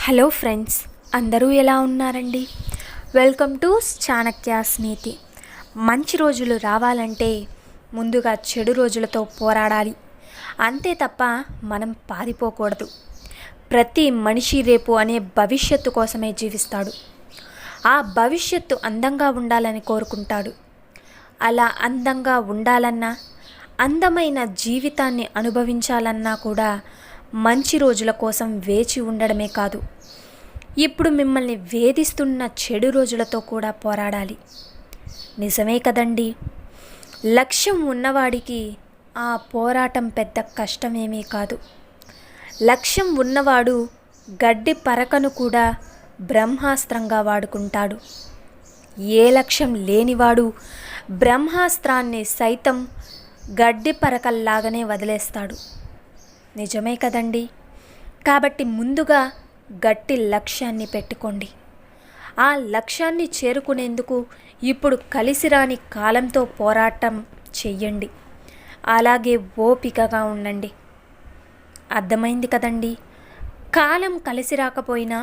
Hello friends, అందరూ ఎలా ఉన్నారండి? వెల్కమ్ టు చాణక్యాస్ నీతి. మంచి రోజులు రావాలంటే ముందుగా చెడు రోజులతో పోరాడాలి, అంతే తప్ప మనం పారిపోకూడదు. ప్రతి మనిషి రేపు అనే భవిష్యత్తు కోసమే జీవిస్తాడు. ఆ భవిష్యత్తు అందంగా ఉండాలని కోరుకుంటాడు. అలా అందంగా ఉండాలన్నా, అందమైన జీవితాన్ని అనుభవించాలన్నా కూడా మంచి రోజుల కోసం వేచి ఉండడమే కాదు, ఇప్పుడు మిమ్మల్ని వేధిస్తున్న చెడు రోజులతో కూడా పోరాడాలి. నిజమే కదండి. లక్ష్యం ఉన్నవాడికి ఆ పోరాటం పెద్ద కష్టమేమీ కాదు. లక్ష్యం ఉన్నవాడు గడ్డి పరకను కూడా బ్రహ్మాస్త్రంగా వాడుకుంటాడు. ఏ లక్ష్యం లేనివాడు బ్రహ్మాస్త్రాన్ని సైతం గడ్డి పరకల్లాగానే వదిలేస్తాడు. నిజమే కదండి. కాబట్టి ముందుగా గట్టి లక్ష్యాన్ని పెట్టుకోండి. ఆ లక్ష్యాన్ని చేరుకునేందుకు ఇప్పుడు కలిసిరాని కాలంతో పోరాటం చెయ్యండి. అలాగే ఓపికగా ఉండండి. అర్థమైంది కదండి. కాలం కలిసి రాకపోయినా,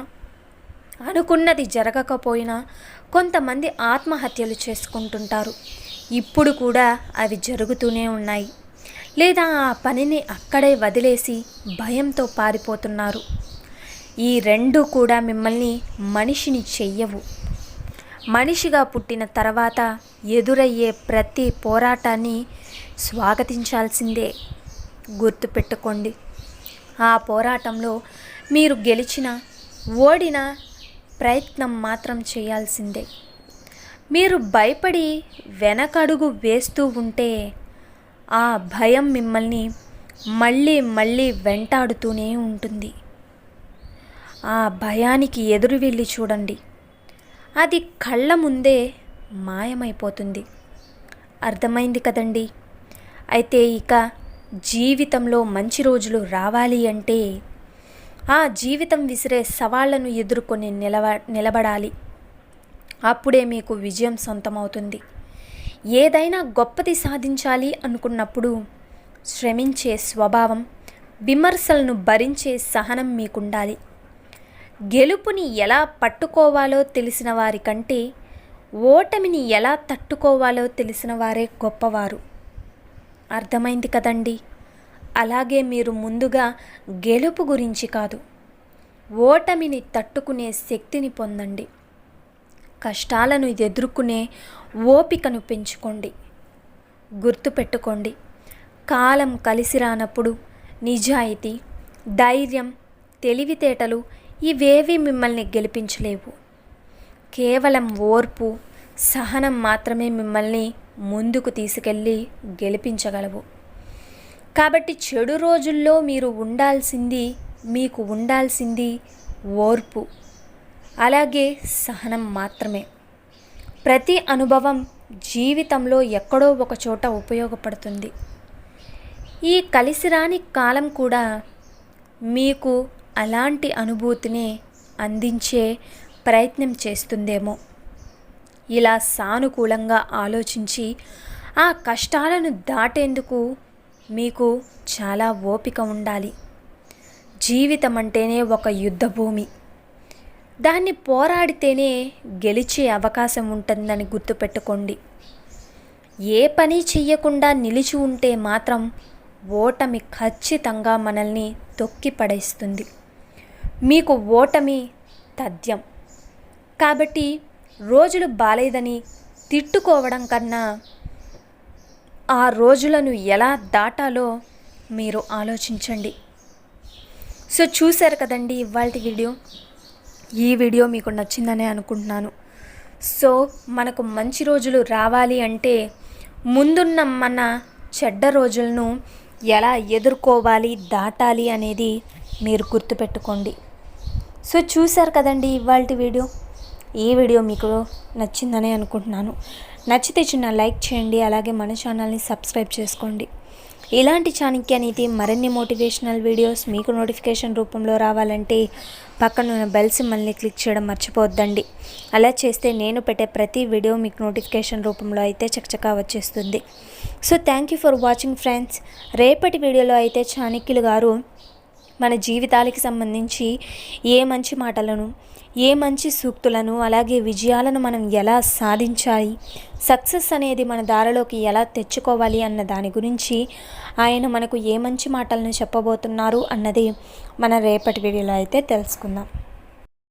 అనుకున్నది జరగకపోయినా కొంతమంది ఆత్మహత్యలు చేసుకుంటుంటారు. ఇప్పుడు కూడా అవి జరుగుతూనే ఉన్నాయి. లేదా ఆ పనిని అక్కడే వదిలేసి భయంతో పారిపోతున్నారు. ఈ రెండు కూడా మిమ్మల్ని మనిషిని చెయ్యవు. మనిషిగా పుట్టిన తర్వాత ఎదురయ్యే ప్రతి పోరాటాన్ని స్వాగతించాల్సిందే. గుర్తుపెట్టుకోండి. ఆ పోరాటంలో మీరు గెలిచినా ఓడినా ప్రయత్నం మాత్రం చేయాల్సిందే. మీరు భయపడి వెనకడుగు వేస్తూ ఉంటే ఆ భయం మిమ్మల్ని మళ్ళీ మళ్ళీ వెంటాడుతూనే ఉంటుంది. ఆ భయానికి ఎదురు వెళ్ళి చూడండి, అది కళ్ళ ముందే మాయమైపోతుంది. అర్థమైంది కదండి. అయితే ఇక జీవితంలో మంచి రోజులు రావాలి అంటే ఆ జీవితం విసిరే సవాళ్లను ఎదుర్కొని నిలబడాలి. అప్పుడే మీకు విజయం సొంతమవుతుంది. ఏదైనా గొప్పది సాధించాలి అనుకున్నప్పుడు శ్రమించే స్వభావం, విమర్శలను భరించే సహనం మీకుండాలి. గెలుపుని ఎలా పట్టుకోవాలో తెలిసిన వారి కంటే ఓటమిని ఎలా తట్టుకోవాలో తెలిసిన వారే గొప్పవారు. అర్థమైంది కదండి. అలాగే మీరు ముందుగా గెలుపు గురించి కాదు, ఓటమిని తట్టుకునే శక్తిని పొందండి. కష్టాలను ఎదుర్కొనే ఓపికను పెంచుకోండి. గుర్తుపెట్టుకోండి, కాలం కలిసి రానప్పుడు నిజాయితీ, ధైర్యం, తెలివితేటలు ఇవేవి మిమ్మల్ని గెలిపించలేవు. కేవలం ఓర్పు, సహనం మాత్రమే మిమ్మల్ని ముందుకు తీసుకెళ్ళి గెలిపించగలవు. కాబట్టి చెడు రోజుల్లో మీకు ఉండాల్సింది ఓర్పు, అలాగే సహనం మాత్రమే. ప్రతి అనుభవం జీవితంలో ఎక్కడో ఒక చోట ఉపయోగపడుతుంది. ఈ కలిసిరాని కాలం కూడా మీకు అలాంటి అనుభూతిని అందించే ప్రయత్నం చేస్తుందేమో. ఇలా సానుకూలంగా ఆలోచించి ఆ కష్టాలను దాటేందుకు మీకు చాలా ఓపిక ఉండాలి. జీవితం అంటేనే ఒక యుద్ధభూమి. దాన్ని పోరాడితేనే గెలిచే అవకాశం ఉంటుందని గుర్తుపెట్టుకోండి. ఏ పని చెయ్యకుండా నిలిచి ఉంటే మాత్రం ఓటమి ఖచ్చితంగా మనల్ని తొక్కి పడేస్తుంది. మీకు ఓటమి తథ్యం. కాబట్టి రోజులు బాలేదని తిట్టుకోవడం కన్నా ఆ రోజులను ఎలా దాటాలో మీరు ఆలోచించండి. సో చూశారు కదండి ఇవాల్టి వీడియో. ఈ వీడియో మీకు నచ్చిందనే అనుకుంటున్నాను. సో మనకు మంచి రోజులు రావాలి అంటే ముందున్న మన చెడ్డ రోజులను ఎలా ఎదుర్కోవాలి, దాటాలి అనేది మీరు గుర్తుపెట్టుకోండి. సో చూశారు కదండి ఇవాల్టి వీడియో. ఈ వీడియో మీకు నచ్చిందనే అనుకుంటున్నాను. నచ్చితే చిన్న లైక్ చేయండి, అలాగే మన ఛానల్ని సబ్స్క్రైబ్ చేసుకోండి. ఇలాంటి చాణక్య నీతి మరిన్ని మోటివేషనల్ వీడియోస్ మీకు నోటిఫికేషన్ రూపంలో రావాలంటే పక్కనున్న బెల్ సింబల్ని క్లిక్ చేయడం మర్చిపోవద్దండి. అలా చేస్తే నేను పెట్టే ప్రతి వీడియో మీకు నోటిఫికేషన్ రూపంలో అయితే చకచకా వచ్చేస్తుంది. So thank you for watching friends. రేపటి వీడియోలో అయితే చాణక్యులు గారు మన జీవితాలకి సంబంధించి ఏ మంచి మాటలను, ఏ మంచి సూక్తులను, అలాగే విజయాలను మనం ఎలా సాధించాలి, సక్సెస్ అనేది మన దారిలోకి ఎలా తెచ్చుకోవాలి అన్న దాని గురించి ఆయన మనకు ఏ మంచి మాటలను చెప్పబోతున్నారు అన్నది మన రేపటి వీడియోలో అయితే తెలుసుకుందాం.